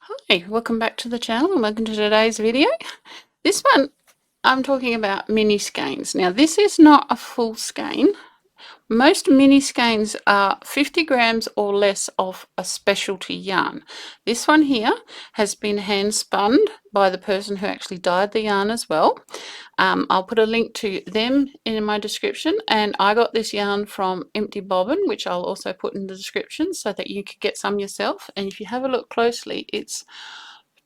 Hi, welcome back to the channel and welcome to today's video. This one I'm talking about mini skeins. Now this is not a full skein. Most mini skeins are 50 grams or less of a specialty yarn. This one here has been hand spun by the person who actually dyed the yarn as well. I'll put a link to them in my description, and I got this yarn from Empty Bobbin, which I'll also put in the description so that you could get some yourself. And if you have a look closely, it's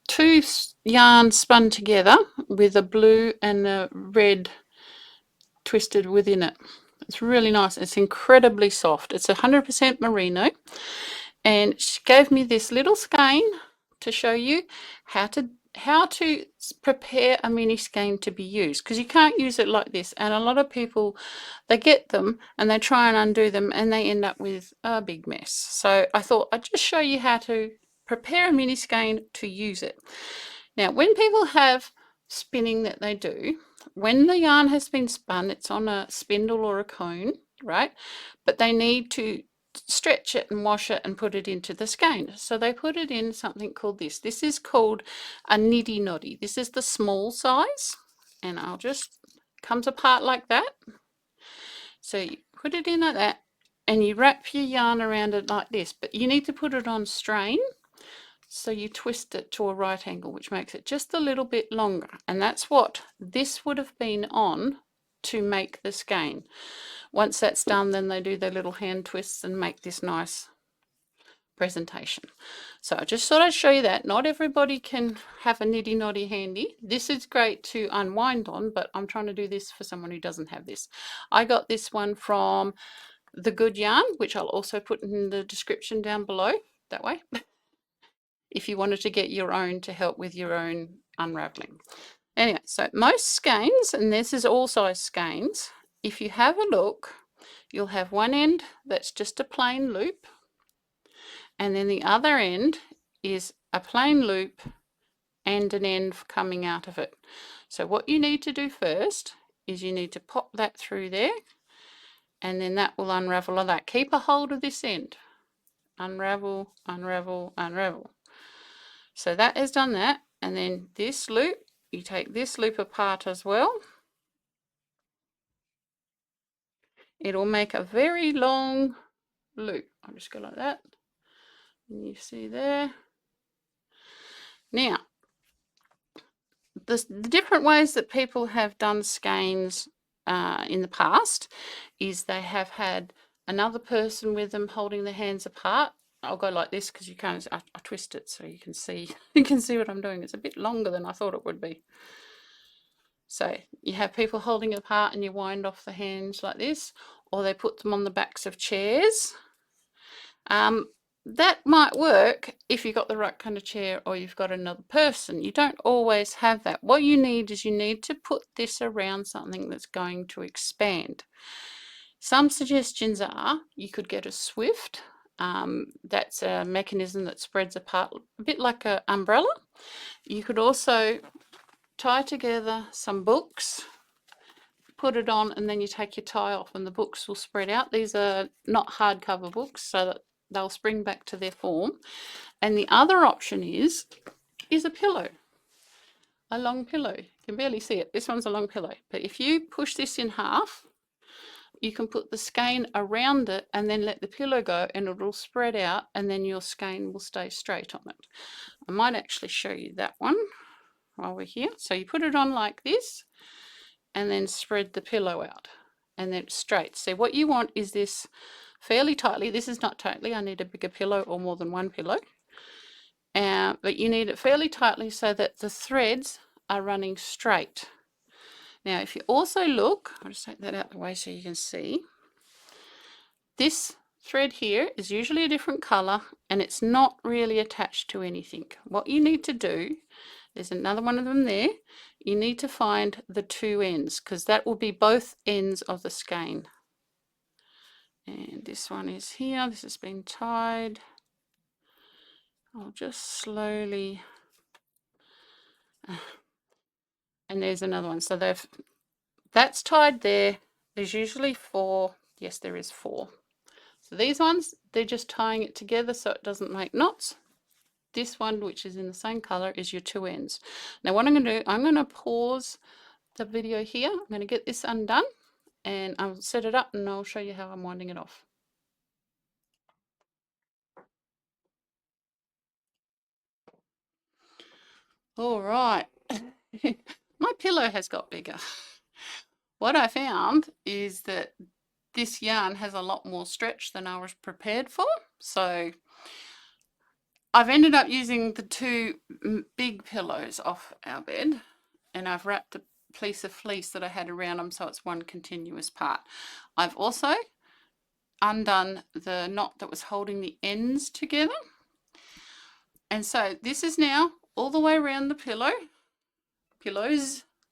two yarns spun together with a blue and a red twisted within it. It's really nice. It's incredibly soft. It's 100% merino, and she gave me this little skein to show you how to prepare a mini skein to be used, because you can't use it like this. And a lot of people, they get them and they try and undo them and they end up with a big mess. So I thought I'd just show you how to prepare a mini skein to use it. Now when people have spinning that they do, when the yarn has been spun, it's on a spindle or a cone, right? But they need to stretch it and wash it and put it into the skein. So they put it in something called this. This is called a Niddy Noddy. This is the small size, and I'll just, comes apart like that. So you put it in like that and you wrap your yarn around it like this, but you need to put it on strain. So you twist it to a right angle, which makes it just a little bit longer. And that's what this would have been on to make the skein. Once that's done, then they do their little hand twists and make this nice presentation. So I just thought I'd show you that. Not everybody can have a Niddy Noddy handy. This is great to unwind on, but I'm trying to do this for someone who doesn't have this. I got this one from The Good Yarn, which I'll also put in the description down below, that way, if you wanted to get your own to help with your own unraveling. Anyway, so most skeins, and this is all size skeins, if you have a look, you'll have one end that's just a plain loop, and then the other end is a plain loop and an end coming out of it. So what you need to do first is you need to pop that through there, and then that will unravel all that. Keep a hold of this end. Unravel, unravel, unravel. So that has done that, and then this loop, you take this loop apart as well. It'll make a very long loop. I'll just go like that, and you see there. Now, the different ways that people have done skeins in the past is they have had another person with them holding their hands apart. I'll go like this because you can't. I twist it so you can see. You can see what I'm doing. It's a bit longer than I thought it would be. So you have people holding it apart and you wind off the hands like this, or they put them on the backs of chairs. That might work if you've got the right kind of chair or you've got another person. You don't always have that. What you need is you need to put this around something that's going to expand. Some suggestions are you could get a Swift. That's a mechanism that spreads apart a bit like an umbrella. You could also tie together some books, put it on, and then you take your tie off and the books will spread out. These are not hardcover books, so that they'll spring back to their form. And the other option is a pillow, a long pillow. You can barely see it. This one's a long pillow. But if you push this in half, you can put the skein around it and then let the pillow go, and it'll spread out, and then your skein will stay straight on it. I might actually show you that one while we're here. So you put it on like this and then spread the pillow out, and then straight. So what you want is this fairly tightly. This is not tightly. I need a bigger pillow or more than one pillow. But you need it fairly tightly so that the threads are running straight. Now, if you also look, I'll just take that out of the way so you can see. This thread here is usually a different color and it's not really attached to anything. What you need to do, there's another one of them there. You need to find the two ends, because that will be both ends of the skein. And this one is here. This has been tied. I'll just slowly, and there's another one. So that's tied there. There's usually 4. Yes, there is 4. So these ones, they're just tying it together so it doesn't make knots. This one, which is in the same color, is your 2 ends. Now what I'm going to do, I'm going to pause the video here. I'm going to get this undone and I'll set it up and I'll show you how I'm winding it off. All right. My pillow has got bigger. What I found is that this yarn has a lot more stretch than I was prepared for. So I've ended up using the 2 big pillows off our bed, and I've wrapped a piece of fleece that I had around them so it's one continuous part. I've also undone the knot that was holding the ends together. And so this is now all the way around the pillows,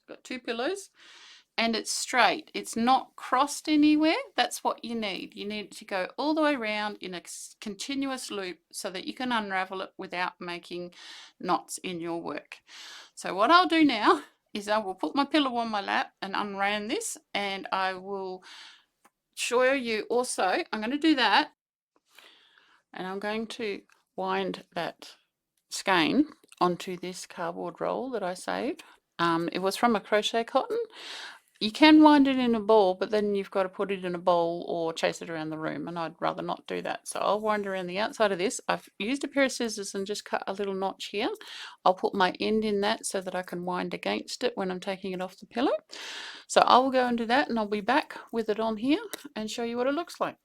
got 2 pillows, and it's straight. It's not crossed anywhere. That's what you need. You need it to go all the way around in a continuous loop so that you can unravel it without making knots in your work. So what I'll do now is I will put my pillow on my lap and unround this, and I will show you also, I'm going to do that, and I'm going to wind that skein onto this cardboard roll that I saved. It was from a crochet cotton. You can wind it in a ball, but then you've got to put it in a bowl or chase it around the room, and I'd rather not do that. So I'll wind around the outside of this. I've used a pair of scissors and just cut a little notch here. I'll put my end in that so that I can wind against it when I'm taking it off the pillow. So I will go and do that, and I'll be back with it on here and show you what it looks like.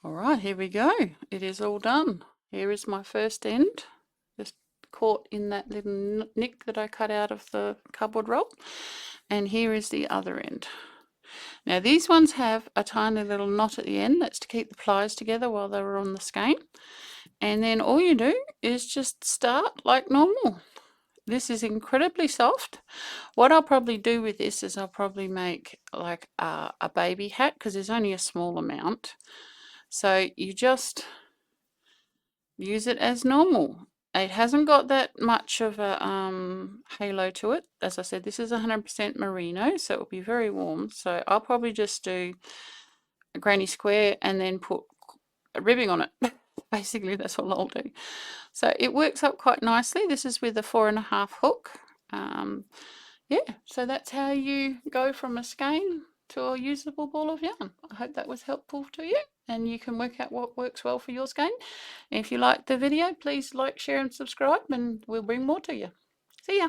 All right, here we go. It is all done. Here is my first end, just caught in that little nick that I cut out of the cardboard roll. And here is the other end. Now these ones have a tiny little knot at the end. That's to keep the pliers together while they were on the skein. And then all you do is just start like normal. This is incredibly soft. What I'll probably do with this is I'll probably make like a baby hat, because there's only a small amount. So you just use it as normal. It hasn't got that much of a halo to it. As I said, this is 100% merino, so it will be very warm. So I'll probably just do a granny square and then put a ribbing on it. Basically, that's all I'll do. So it works up quite nicely. This is with a 4.5 hook. Yeah, so that's how you go from a skein to a usable ball of yarn. I hope that was helpful to you, and you can work out what works well for your skein. If you liked the video, please like, share and subscribe, and we'll bring more to you. See ya.